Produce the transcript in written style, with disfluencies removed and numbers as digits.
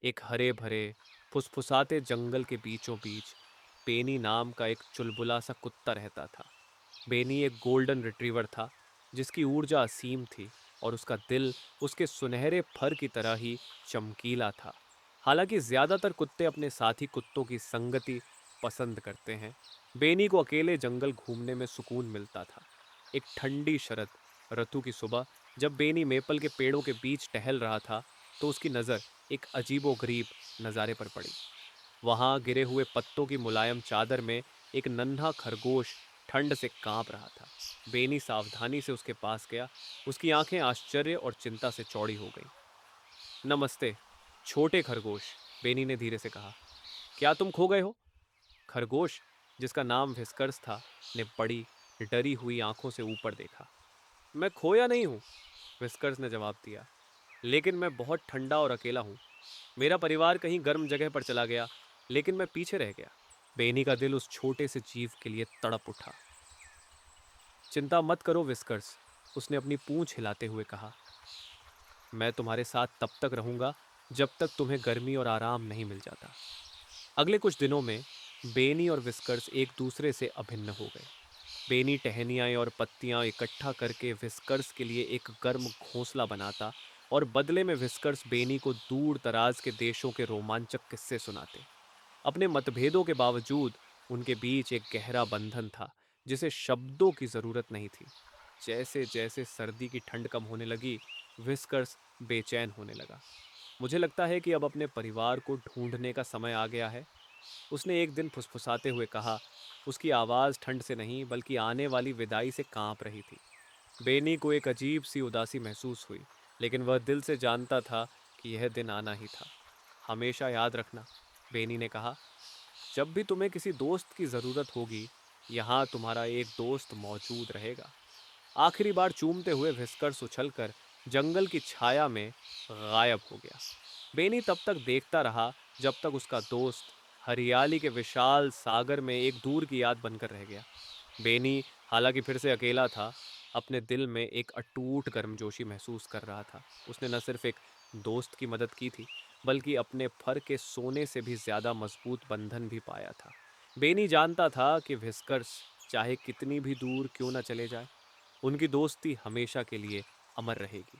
एक हरे भरे फुसफुसाते जंगल के बीचों बीच बेनी नाम का एक चुलबुला सा कुत्ता रहता था। बेनी एक गोल्डन रिट्रीवर था जिसकी ऊर्जा असीम थी और उसका दिल उसके सुनहरे फर की तरह ही चमकीला था। हालांकि ज्यादातर कुत्ते अपने साथी कुत्तों की संगति पसंद करते हैं, बेनी को अकेले जंगल घूमने में सुकून मिलता था। एक ठंडी शरद ऋतु की सुबह जब बेनी मेपल के पेड़ों के बीच टहल रहा था, तो उसकी नज़र एक अजीबोगरीब नज़ारे पर पड़ी। वहां गिरे हुए पत्तों की मुलायम चादर में एक नन्हा खरगोश ठंड से कांप रहा था। बेनी सावधानी से उसके पास गया। उसकी आंखें आश्चर्य और चिंता से चौड़ी हो गईं। नमस्ते, छोटे खरगोश, बेनी ने धीरे से कहा। क्या तुम खो गए हो? खरगोश, जिसका नाम विस्कर्स था, ने बड़ी डरी हुई आंखों से ऊपर देखा। मैं खोया नहीं हूं, विस्कर्स ने जवाब दिया, लेकिन मैं बहुत ठंडा और अकेला हूं। मेरा परिवार कहीं गर्म जगह पर चला गया, लेकिन मैं पीछे रह गया। बेनी का दिल उस छोटे से जीव के लिए तड़प उठा। चिंता मत करो विस्कर्स, उसने अपनी पूंछ हिलाते हुए कहा। मैं तुम्हारे साथ तब तक रहूंगा जब तक तुम्हें गर्मी और आराम नहीं मिल जाता। अगले कुछ दिनों में बेनी और विस्कर्स एक दूसरे से अभिन्न हो गए। बेनी टहनियाँ और पत्तियां इकट्ठा करके विस्कर्स के लिए एक गर्म घोंसला बनाता और बदले में विस्कर्स बेनी को दूर दराज के देशों के रोमांचक किस्से सुनाते। अपने मतभेदों के बावजूद उनके बीच एक गहरा बंधन था जिसे शब्दों की जरूरत नहीं थी। जैसे जैसे सर्दी की ठंड कम होने लगी, विस्कर्स बेचैन होने लगा। मुझे लगता है कि अब अपने परिवार को ढूंढने का समय आ गया है, उसने एक दिन फुसफुसाते हुए कहा। उसकी आवाज़ ठंड से नहीं बल्कि आने वाली विदाई से कांप रही थी। बेनी को एक अजीब सी उदासी महसूस हुई, लेकिन वह दिल से जानता था कि यह दिन आना ही था। हमेशा याद रखना, बेनी ने कहा, जब भी तुम्हें किसी दोस्त की ज़रूरत होगी, यहाँ तुम्हारा एक दोस्त मौजूद रहेगा। आखिरी बार चूमते हुए विस्कर्स उछलकर जंगल की छाया में गायब हो गया। बेनी तब तक देखता रहा जब तक उसका दोस्त हरियाली के विशाल सागर में एक दूर की याद बनकर रह गया। बेनी, हालांकि फिर से अकेला था, अपने दिल में एक अटूट गर्मजोशी महसूस कर रहा था। उसने न सिर्फ एक दोस्त की मदद की थी, बल्कि अपने फर के सोने से भी ज्यादा मजबूत बंधन भी पाया था। बेनी जानता था कि विस्कर्स चाहे कितनी भी दूर क्यों न चले जाए, उनकी दोस्ती हमेशा के लिए अमर रहेगी।